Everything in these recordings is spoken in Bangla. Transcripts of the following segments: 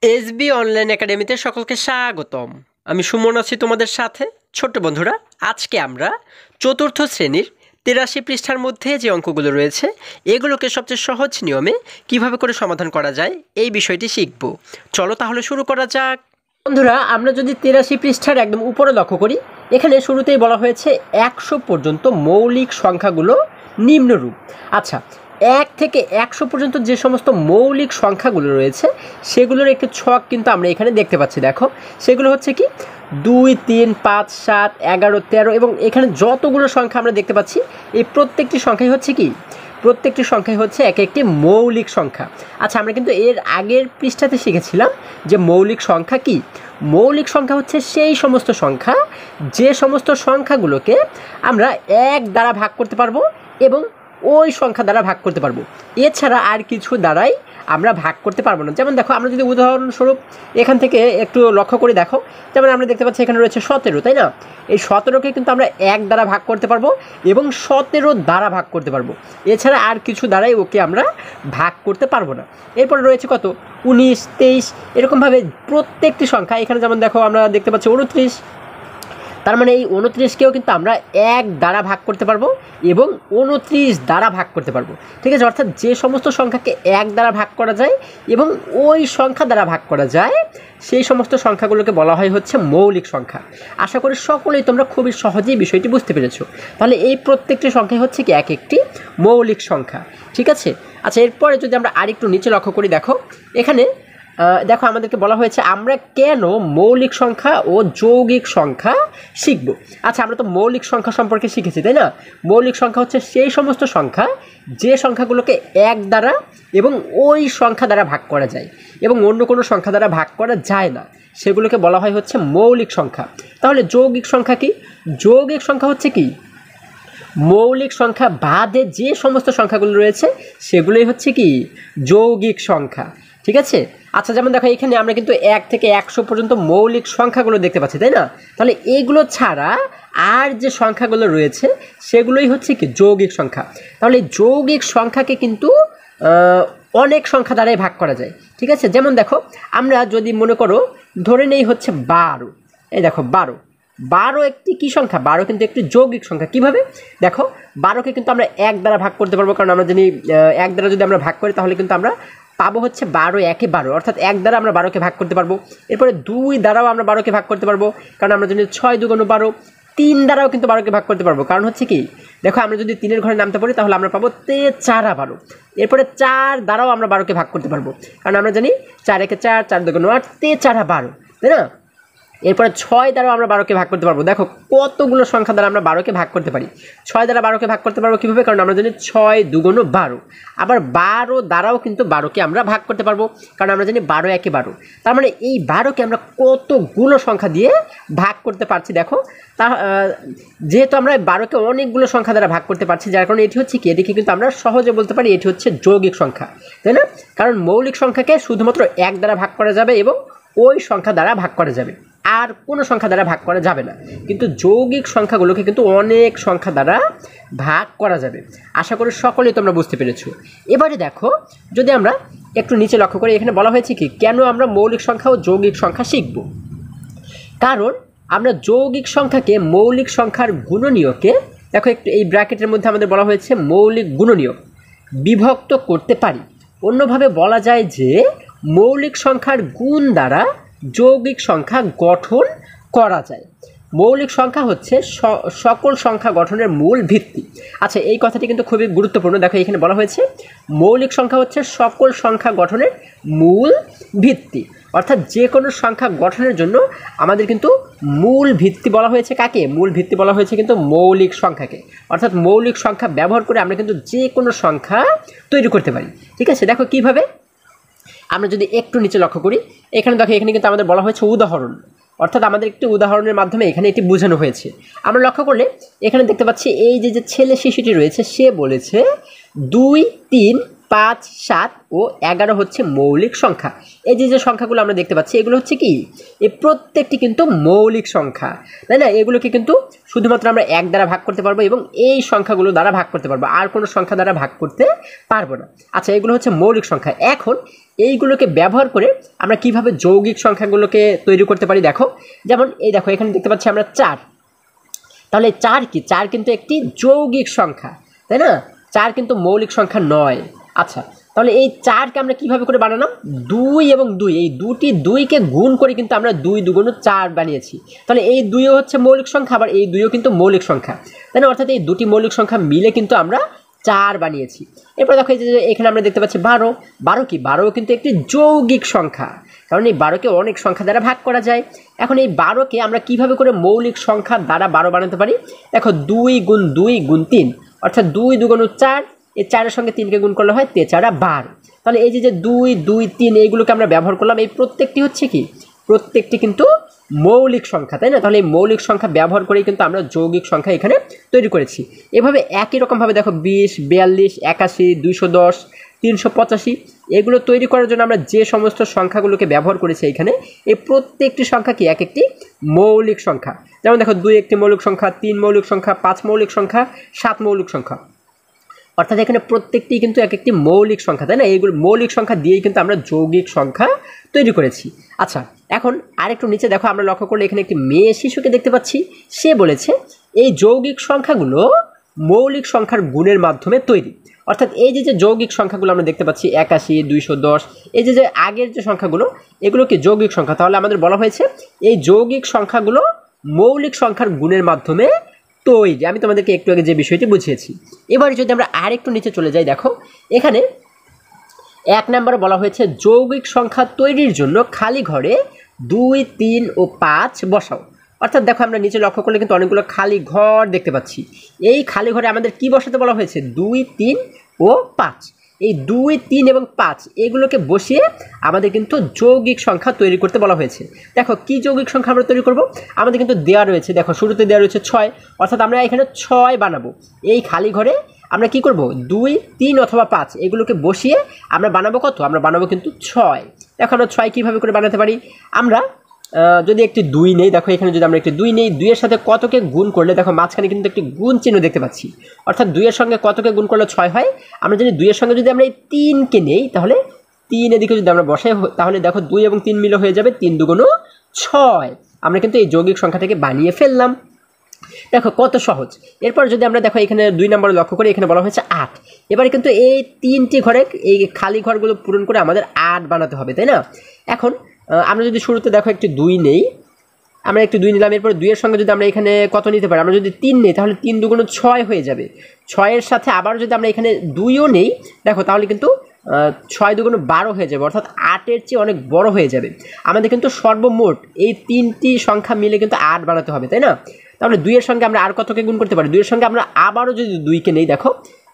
এসবি অনলাইন একাডেমিতে সকলকে স্বাগতম। আমি সুমন আছি তোমাদের সাথে। ছোট্ট বন্ধুরা, আজকে আমরা চতুর্থ শ্রেণীর ৮৩ পৃষ্ঠার মধ্যে যে অঙ্কগুলো রয়েছে এগুলোকে সবচেয়ে সহজ নিয়মে কিভাবে করে সমাধান করা যায় এই বিষয়টি শিখব। চলো তাহলে শুরু করা যাক। বন্ধুরা, আমরা যদি ৮৩ পৃষ্ঠার একদম উপরে লক্ষ্য করি, এখানে শুরুতেই বলা হয়েছে ১০০ পর্যন্ত মৌলিক সংখ্যাগুলো নিম্নরূপ। আচ্ছা, ১ থেকে ১০০ পর্যন্ত যে সমস্ত মৌলিক সংখ্যাগুলো রয়েছে সেগুলোর একটি ছক কিন্তু আমরা এখানে দেখতে পাচ্ছি। দেখো, সেগুলো হচ্ছে কি ২, ৩, ৫, ৭, ১১, ১৩ এবং এখানে যতগুলো সংখ্যা আমরা দেখতে পাচ্ছি এই প্রত্যেকটি সংখ্যাই হচ্ছে কি, প্রত্যেকটি সংখ্যাই হচ্ছে এক একটি মৌলিক সংখ্যা। আচ্ছা, আমরা কিন্তু এর আগের পৃষ্ঠাতে শিখেছিলাম যে মৌলিক সংখ্যা কি। মৌলিক সংখ্যা হচ্ছে সেই সমস্ত সংখ্যা যে সমস্ত সংখ্যাগুলোকে আমরা ১ দ্বারা ভাগ করতে পারবো এবং ওই সংখ্যা দ্বারা ভাগ করতে পারবো, এছাড়া আর কিছু দ্বারাই আমরা ভাগ করতে পারবো না। যেমন দেখো, আমরা যদি উদাহরণস্বরূপ এখান থেকে একটু লক্ষ্য করে দেখো, যেমন আমরা দেখতে পাচ্ছি এখানে রয়েছে ১৭, তাই না? এই ১৭কে কিন্তু আমরা ১ দ্বারা ভাগ করতে পারবো এবং ১৭ দ্বারা ভাগ করতে পারবো, এছাড়া আর কিছু দ্বারাই ওকে আমরা ভাগ করতে পারবো না। এরপরে রয়েছে কত, ১৯, ২৩, এরকমভাবে প্রত্যেকটি সংখ্যা। এখানে যেমন দেখো আমরা দেখতে পাচ্ছি ২৯, তার মানে এই ২৯কেও কিন্তু আমরা ১ দ্বারা ভাগ করতে পারবো এবং ২৯ দ্বারা ভাগ করতে পারবো। ঠিক আছে, অর্থাৎ যে সমস্ত সংখ্যাকে ১ দ্বারা ভাগ করা যায় এবং ওই সংখ্যা দ্বারা ভাগ করা যায় সেই সমস্ত সংখ্যাগুলোকে বলা হয় হচ্ছে মৌলিক সংখ্যা। আশা করি সকলেই তোমরা খুবই সহজেই বিষয়টি বুঝতে পেরেছো। তাহলে এই প্রত্যেকটি সংখ্যাই হচ্ছে কি এক একটি মৌলিক সংখ্যা। ঠিক আছে। আচ্ছা, এরপরে যদি আমরা আরেকটু নিচে লক্ষ্য করি, দেখো এখানে দেখো আমাদেরকে বলা হয়েছে আমরা কেন মৌলিক সংখ্যা ও যৌগিক সংখ্যা শিখব। আচ্ছা, আমরা তো মৌলিক সংখ্যা সম্পর্কে শিখেছি, তাই না? মৌলিক সংখ্যা হচ্ছে সেই সমস্ত সংখ্যা যে সংখ্যাগুলোকে ১ দ্বারা এবং ওই সংখ্যা দ্বারা ভাগ করা যায় এবং অন্য কোনো সংখ্যা দ্বারা ভাগ করা যায় না, সেগুলোকে বলা হয় হচ্ছে মৌলিক সংখ্যা। তাহলে যৌগিক সংখ্যা কি? যৌগিক সংখ্যা হচ্ছে কি, মৌলিক সংখ্যা বাদে যে সমস্ত সংখ্যাগুলো রয়েছে সেগুলোই হচ্ছে কি যৌগিক সংখ্যা। ঠিক আছে। আচ্ছা, যেমন দেখো এখানে আমরা কিন্তু ১ থেকে ১০০ পর্যন্ত মৌলিক সংখ্যাগুলো দেখতে পাচ্ছি, তাই না? তাহলে এইগুলো ছাড়া আর যে সংখ্যাগুলো রয়েছে সেগুলোই হচ্ছে কি যৌগিক সংখ্যা। তাহলে যৌগিক সংখ্যাকে কিন্তু অনেক সংখ্যা দ্বারাই ভাগ করা যায়। ঠিক আছে। যেমন দেখো, আমরা যদি মনে করো ধরে নেই হচ্ছে ১২, এই দেখো ১২, ১২ একটি কী সংখ্যা? ১২ কিন্তু একটি যৌগিক সংখ্যা। কীভাবে? দেখো, ১২কে কিন্তু আমরা ১ দ্বারা ভাগ করতে পারবো, কারণ আমরা জানি ১ দ্বারা যদি আমরা ভাগ করি তাহলে কিন্তু আমরা পাবো হচ্ছে ১২ একে ১২, অর্থাৎ ১ দ্বারা আমরা ১২কে ভাগ করতে পারবো। এরপরে ২ দ্বারাও আমরা ১২কে ভাগ করতে পারবো, কারণ আমরা জানি ৬ × ২ = ১২। ৩ দ্বারাও কিন্তু ১২কে ভাগ করতে পারবো, কারণ হচ্ছে কি, দেখো আমরা যদি ৩-এর ঘরে নামতে পারি তাহলে আমরা পাবো ৩ × ১২। এরপরে ৪ দ্বারাও আমরা ১২কে ভাগ করতে পারবো, কারণ আমরা জানি ৪ একে ৪, ৪ × ২ = ৮, ৩ × ১২, তাই না? এরপরে ৬ দ্বারাও আমরা ১২কে ভাগ করতে পারবো। দেখো কতগুলো সংখ্যা দ্বারা আমরা ১২কে ভাগ করতে পারি। ৬ দ্বারা ১২কে ভাগ করতে পারবো কীভাবে? কারণ আমরা জানি ৬ × ২ = ১২। আবার ১২ দ্বারাও কিন্তু ১২কে আমরা ভাগ করতে পারবো, কারণ আমরা জানি ১২ একে ১২। তার মানে এই ১২কে আমরা কতগুলো সংখ্যা দিয়ে ভাগ করতে পারছি দেখো। তা যেহেতু আমরা ১২কে অনেকগুলো সংখ্যা দ্বারা ভাগ করতে পারছি, যার কারণে এটি হচ্ছে কি, এদিকে কিন্তু আমরা সহজে বলতে পারি এটি হচ্ছে যৌগিক সংখ্যা, তাই না? কারণ মৌলিক সংখ্যাকে শুধুমাত্র ১ দ্বারা ভাগ করা যাবে এবং ওই সংখ্যা দ্বারা ভাগ করা যাবে, আর কোনো সংখ্যা দ্বারা ভাগ করা যাবে না। কিন্তু যৌগিক সংখ্যাগুলোকে কিন্তু অনেক সংখ্যা দ্বারা ভাগ করা যাবে। আশা করি সকলেই তোমরা বুঝতে পেরেছো। এবারে দেখো, যদি আমরা একটু নিচে লক্ষ্য করি, এখানে বলা হয়েছে কি কেন আমরা মৌলিক সংখ্যা ও যৌগিক সংখ্যা শিখব। কারণ আমরা যৌগিক সংখ্যাকে মৌলিক সংখ্যার গুণনীয়কে, দেখো একটু এই ব্র্যাকেটের মধ্যে আমাদের বলা হয়েছে মৌলিক গুণনীয়ক, বিভক্ত করতে পারি। অন্যভাবে বলা যায় যে মৌলিক সংখ্যার গুণ দ্বারা যৌগিক সংখ্যা গঠন করা যায়। মৌলিক সংখ্যা হচ্ছে সকল সংখ্যা গঠনের মূল ভিত্তি। আচ্ছা, এই কথাটি কিন্তু খুবই গুরুত্বপূর্ণ। দেখো এখানে বলা হয়েছে মৌলিক সংখ্যা হচ্ছে সকল সংখ্যা গঠনের মূল ভিত্তি, অর্থাৎ যে কোনো সংখ্যা গঠনের জন্য আমাদের কিন্তু মূল ভিত্তি বলা হয়েছে কাকে? মূল ভিত্তি বলা হয়েছে কিন্তু মৌলিক সংখ্যাকে। অর্থাৎ মৌলিক সংখ্যা ব্যবহার করে আমরা কিন্তু যে কোনো সংখ্যা তৈরি করতে পারি। ঠিক আছে। দেখো কিভাবে, আমরা যদি একটু নিচে লক্ষ্য করি, এখানে দেখো এখানে কিন্তু আমাদের বলা হয়েছে উদাহরণ, অর্থাৎ আমাদের একটি উদাহরণের মাধ্যমে এখানে এটি বোঝানো হয়েছে। আমরা লক্ষ্য করলে এখানে দেখতে পাচ্ছি এই যে ছেলে শিশুটি রয়েছে সে বলেছে ২, ৩, 5, 7 ও 11 হচ্ছে মৌলিক সংখ্যা। এই যে সংখ্যাগুলো আমরা দেখতে পাচ্ছি এগুলো হচ্ছে কি, এই প্রত্যেকটি কিন্তু মৌলিক সংখ্যা, তাই না? এগুলোকে কিন্তু শুধুমাত্র আমরা 1 দ্বারা ভাগ করতে পারবো এবং এই সংখ্যাগুলো দ্বারা ভাগ করতে পারবো, আর কোনো সংখ্যা দ্বারা ভাগ করতে পারবো না। আচ্ছা, এগুলো হচ্ছে মৌলিক সংখ্যা। এখন এইগুলোকে ব্যবহার করে আমরা কিভাবে যৌগিক সংখ্যাগুলোকে তৈরি করতে পারি দেখো। যেমন এই দেখো, এখানে দেখতে পাচ্ছি আমরা 4, তাহলে 4 কি? 4 কিন্তু একটি যৌগিক সংখ্যা, তাই না? 4 কিন্তু মৌলিক সংখ্যা নয়। আচ্ছা, তাহলে এই 4কে আমরা কিভাবে করে বানালাম? 2 এবং 2, এই দুটি 2কে গুণ করে কিন্তু আমরা 2 2 4 বানিয়েছি। তাহলে এই 2ও হচ্ছে মৌলিক সংখ্যা, আবার এই 2ও কিন্তু মৌলিক সংখ্যা, তাই না? অর্থাৎ এই দুটি মৌলিক সংখ্যা মিলে কিন্তু আমরা 4 বানিয়েছি। এরপর দেখো এই যে এখানে আমরা দেখতে পাচ্ছি 12। 12 কি? 12 কিন্তু একটি যৌগিক সংখ্যা, কারণ এই 12কে অনেক সংখ্যা দ্বারা ভাগ করা যায়। এখন এই 12কে আমরা কিভাবে করে মৌলিক সংখ্যা দ্বারা 12 বানাতে পারি দেখো। 2 গুণ 2 গুণ 3, অর্থাৎ 2 2 4, এই 4-এর সঙ্গে 3কে গুণ করলে হয় 3 4 12। তাহলে এই যে 2 2 3 এইগুলোকে আমরা ব্যবহার করলাম, এই প্রত্যেকটি হচ্ছে কি? প্রত্যেকটি কিন্তু মৌলিক সংখ্যা, তাই না? তাহলে এই মৌলিক সংখ্যা ব্যবহার করেই কিন্তু আমরা যৌগিক সংখ্যা এখানে তৈরি করেছি। এভাবে একই রকমভাবে দেখো 20, 42, 81, 210, 385 এগুলো তৈরি করার জন্য আমরা যে সমস্ত সংখ্যাগুলোকে ব্যবহার করেছি এখানে, এই প্রত্যেকটি সংখ্যা কি? এক একটি মৌলিক সংখ্যা। যেমন দেখো 2 একটি মৌলিক সংখ্যা, 3 মৌলিক সংখ্যা, 5 মৌলিক সংখ্যা, 7 মৌলিক সংখ্যা, অর্থাৎ এখানে প্রত্যেকটি কিন্তু এক একটি মৌলিক সংখ্যা, তাই না? এইগুলো মৌলিক সংখ্যা দিয়েই কিন্তু আমরা যৌগিক সংখ্যা তৈরি করেছি। আচ্ছা, এখন আরেকটু নিচে দেখো, আমরা লক্ষ্য করলে এখানে একটি মেয়ে শিশুকে দেখতে পাচ্ছি। সে বলেছে এই যৌগিক সংখ্যাগুলো মৌলিক সংখ্যার গুণের মাধ্যমে তৈরি। অর্থাৎ এই যে যৌগিক সংখ্যাগুলো আমরা দেখতে পাচ্ছি 81, 210, এই যে আগের যে সংখ্যাগুলো, এগুলো কি যৌগিক সংখ্যা। তাহলে আমাদের বলা হয়েছে এই যৌগিক সংখ্যাগুলো মৌলিক সংখ্যার গুণের মাধ্যমে তৈরি। আমি তোমাদেরকে একটু আগে যে বিষয়টি বুঝিয়েছি। এবারে যদি আমরা আরেকটু নিচে চলে যাই, দেখো এখানে 1 নম্বরে বলা হয়েছে যৌগিক সংখ্যা তৈরির জন্য খালি ঘরে 2, 3 ও 5 বসাও। অর্থাৎ দেখো আমরা নিচে লক্ষ্য করলে কিন্তু অনেকগুলো খালি ঘর দেখতে পাচ্ছি। এই খালি ঘরে আমাদের কি বসাতে বলা হয়েছে? 2, 3 ও 5। এই 2, 3 এবং 5 এগুলোকে বসিয়ে আমাদের কিন্তু যৌগিক সংখ্যা তৈরি করতে বলা হয়েছে। দেখো কি যৌগিক সংখ্যা আমরা তৈরি করব? আমাদের কিন্তু দেওয়া রয়েছে, দেখো শুরুতে দেওয়া রয়েছে 6, অর্থাৎ আমরা এখানে 6 বানাবো। এই খালি ঘরে আমরা কি করব? 2, 3 অথবা 5 এগুলোকে বসিয়ে আমরা বানাবো কত? আমরা বানাবো কিন্তু 6। দেখো আমরা 6 কীভাবে করে বানাতে পারি? আমরা যদি একটি 2 নেই, দেখো এখানে যদি আমরা একটি 2 নেই, 2 এর সাথে কতকে গুণ করলে দেখো মাঝখানে কিন্তু একটি গুণ চিহ্ন দেখতে পাচ্ছি, অর্থাৎ 2 এর সঙ্গে কতকে গুণ করলে 6 হয়। আমরা যদি 2 এর সঙ্গে যদি আমরা এই 3কে নেই, তাহলে 3 এদিকে যদি আমরা বসাই, তাহলে দেখো 2 এবং 3 মিলে হয়ে যাবে 3 2 6। আমরা কিন্তু এই যৌগিক সংখ্যাটাকে বানিয়ে ফেললাম। দেখো কত সহজ। এরপর যদি আমরা দেখো এখানে 2 নম্বরে লক্ষ্য করি, এখানে বলা হয়েছে 8। এবারে কিন্তু এই 3টি ঘরে এই খালি ঘরগুলো পূরণ করে আমাদের 8 বানাতে হবে, তাই না? এখন আমরা যদি শুরুতে দেখো একটি 2 নেই, আমরা একটু 2 নিলাম, এরপর 2 এর সঙ্গে যদি আমরা এখানে কত নিতে পারি? আমরা যদি 3 নেই, তাহলে 3 2 6 হয়ে যাবে। 6 এর সাথে আবার যদি আমরা এখানে 2ও নেই, দেখো তাহলে কিন্তু 6 2 12 হয়ে যাবে, অর্থাৎ 8-এর চেয়ে অনেক বড় হয়ে যাবে। আমাদের কিন্তু সর্বমোট এই 3টি সংখ্যা মিলে কিন্তু 8 বানাতে হবে, তাই না? তাহলে 2 এর সঙ্গে আমরা আর কতকে গুণ করতে পারি? 2 এর সঙ্গে আমরা আবারও যদি 2কে নেই, দেখো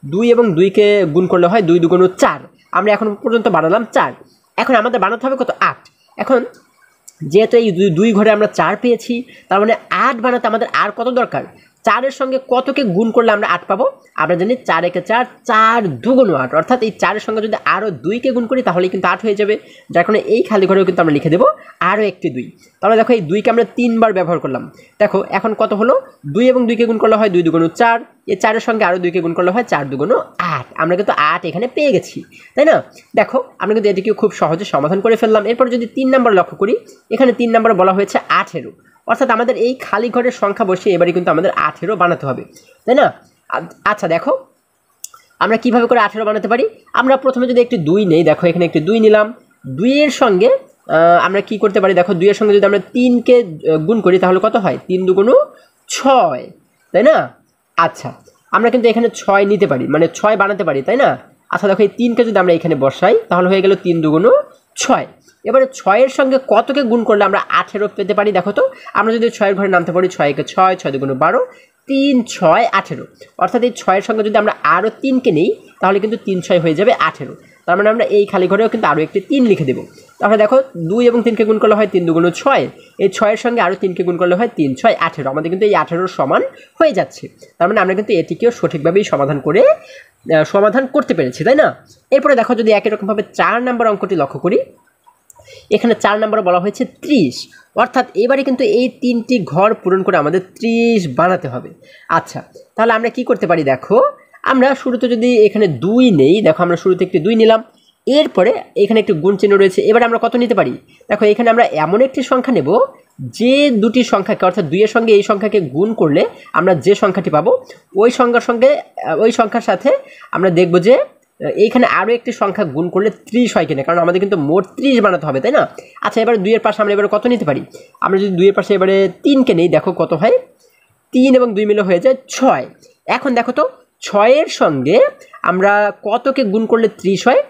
2 এবং 2কে গুণ করলে হয় 2 2 4। আমরা এখন পর্যন্ত বানালাম 4। এখন আমাদের বানাতে হবে কত? 8। এখন যেহেতু এই 2 ঘরে আমরা 4 পেয়েছি, তার মানে 8 বানাতে আমাদের আর কত দরকার? 4 এর সঙ্গে কতকে গুণ করলে আমরা 8 পাবো? আমরা জানি 4 একে 4, 4 2 8, অর্থাৎ এই 4 এর সঙ্গে যদি আরও 2কে গুণ করি তাহলে কিন্তু 8 হয়ে যাবে। যার কারণে এই খালি ঘরেও কিন্তু আমরা লিখে দেবো আরও একটি 2। তাহলে দেখো এই 2কে আমরা 3 বার ব্যবহার করলাম। দেখো এখন কত হলো? 2 এবং 2কে গুণ করলে হয় 2 2 4, এই 4 এর সঙ্গে আরও 2কে গুণ করলে হয় 4 2 8। আমরা কিন্তু 8 এখানে পেয়ে গেছি, তাই না? দেখো আমরা কিন্তু এটিকে খুব সহজে সমাধান করে ফেললাম। এরপর যদি 3 নম্বর লক্ষ্য করি, এখানে 3 নম্বরে বলা হয়েছে 18, অর্থাৎ আমাদের এই খালি ঘরের সংখ্যা বসিয়ে এবারে কিন্তু আমাদের 18 বানাতে হবে, তাই না? আচ্ছা দেখো আমরা কিভাবে করে 18 বানাতে পারি? আমরা প্রথমে যদি একটি 2 নেই, দেখো এখানে একটি 2 নিলাম, 2 এর সঙ্গে আমরা কি করতে পারি? দেখো 2 এর সঙ্গে যদি আমরা 3কে গুণ করি তাহলে কত হয়? 3 2 6, তাই না? আচ্ছা আমরা কিন্তু এখানে 6 নিতে পারি, মানে 6 বানাতে পারি, তাই না? আচ্ছা দেখো এই 3কে যদি আমরা এখানে বসাই তাহলে হয়ে গেল 3 2 6। এবারে 6 এর সঙ্গে কতকে গুণ করলে আমরা 18 পেতে পারি? দেখো তো আমরা যদি 6 এর ঘরে নামতে পারি, 6 একে 6, 6 2 12, 3 6 18, অর্থাৎ এই 6 এর সঙ্গে যদি আমরা আরও 3কে নেই তাহলে কিন্তু 3 6 হয়ে যাবে 18। তার মানে আমরা এই খালি ঘরেও কিন্তু আরও একটি 3 লিখে দেবো। তাহলে দেখো 2 এবং 3কে গুণ করলে হয় 3 2 6, এই 6 এর সঙ্গে আরও 3কে গুণ করলে হয় 3 6 18। আমাদের কিন্তু এই 18 সমান হয়ে যাচ্ছে। তার মানে আমরা কিন্তু এটিকেও সঠিকভাবেই সমাধান করে সমাধান করতে পেরেছি, তাই না? এরপরে দেখো যদি একই রকমভাবে 4 নম্বর অঙ্কটি লক্ষ্য করি, এখানে 4 নম্বরে বলা হয়েছে 30, অর্থাৎ এবারে কিন্তু এই 3টি ঘর পূরণ করে আমাদের 30 বানাতে হবে। আচ্ছা, তাহলে আমরা কি করতে পারি দেখো, আমরা শুরুতে যদি এখানে 2 নেই, দেখো আমরা শুরুতে একটি 2 নিলাম, এরপরে এখানে একটি গুণ চিহ্ন রয়েছে, এবার আমরা কত নিতে পারি? দেখো এখানে আমরা এমন একটি সংখ্যা নেব যে দুটি সংখ্যাকে, অর্থাৎ 2 এর সঙ্গে এই সংখ্যাকে গুণ করলে আমরা যে সংখ্যাটি পাবো ওই সংখ্যার সাথে আমরা দেখব যে এইখানে আরও একটি সংখ্যা গুণ করলে 30 হয় কিনা, কারণ আমাদের কিন্তু মোট 30 বানাতে হবে, তাই না? আচ্ছা, এবারে 2 এর পাশে আমরা এবারে কত নিতে পারি? আমরা যদি 2 এর পাশে এবারে 3কে নেই, দেখো কত হয়, 3 এবং 2 মিলে হয়ে যায় 6। এখন দেখো তো 6 এর সঙ্গে আমরা কতকে গুণ করলে 30 হয়?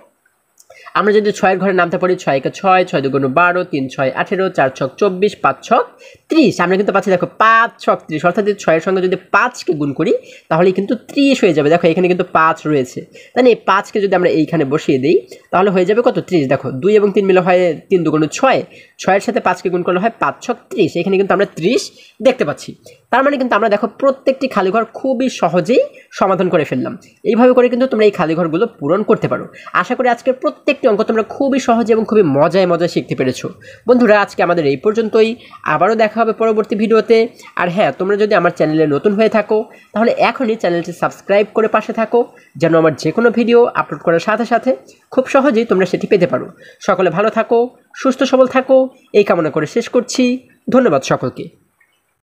আমরা যদি 6 এর ঘরে নামতে পারি, 6 × 6, 6 × 2 = 12, 3 × 6 = 18, 4 × 6 = 24, 5 × 6 = 30। আমরা কিন্তু পাচ্ছি দেখো 5 × 6 = 30, অর্থাৎ 6 এর সঙ্গে যদি 5কে গুণ করি তাহলে কিন্তু 30 হয়ে যাবে। দেখো এখানে কিন্তু 5 রয়েছে, তাই না? এই 5কে যদি আমরা এইখানে বসিয়ে দিই তাহলে হয়ে যাবে কত? 30। দেখো 2 এবং 3 মিলে হয় 3 × 2 = 6, 6 এর সাথে 5কে গুণ করলে হয় 5 × 6 = 30। এখানে কিন্তু আমরা 30 দেখতে পাচ্ছি। তার মানে কিন্তু আমরা দেখো প্রত্যেকটি খালি ঘর খুবই সহজেই সমাধান করে ফেললাম। এইভাবে করে কিন্তু তোমরা এই খালি ঘরগুলো পূরণ করতে পারো। আশা করি আজকের প্রত্যেকটি অঙ্ক তোমরা খুবই সহজে এবং খুবই মজায় শিখতে পেরেছো। বন্ধুরা, আজকে আমাদের এই পর্যন্তই, আবারও দেখা হবে পরবর্তী ভিডিওতে। আর হ্যাঁ, তোমরা যদি আমার চ্যানেলে নতুন হয়ে থাকো তাহলে এখনই চ্যানেলটি সাবস্ক্রাইব করে পাশে থাকো, যেন আমার যে কোনো ভিডিও আপলোড করার সাথে সাথে খুব সহজেই তোমরা সেটি পেতে পারো। সকলে ভালো থাকো, সুস্থ সবল থাকো, এই কামনা করে শেষ করছি। ধন্যবাদ সকলকে।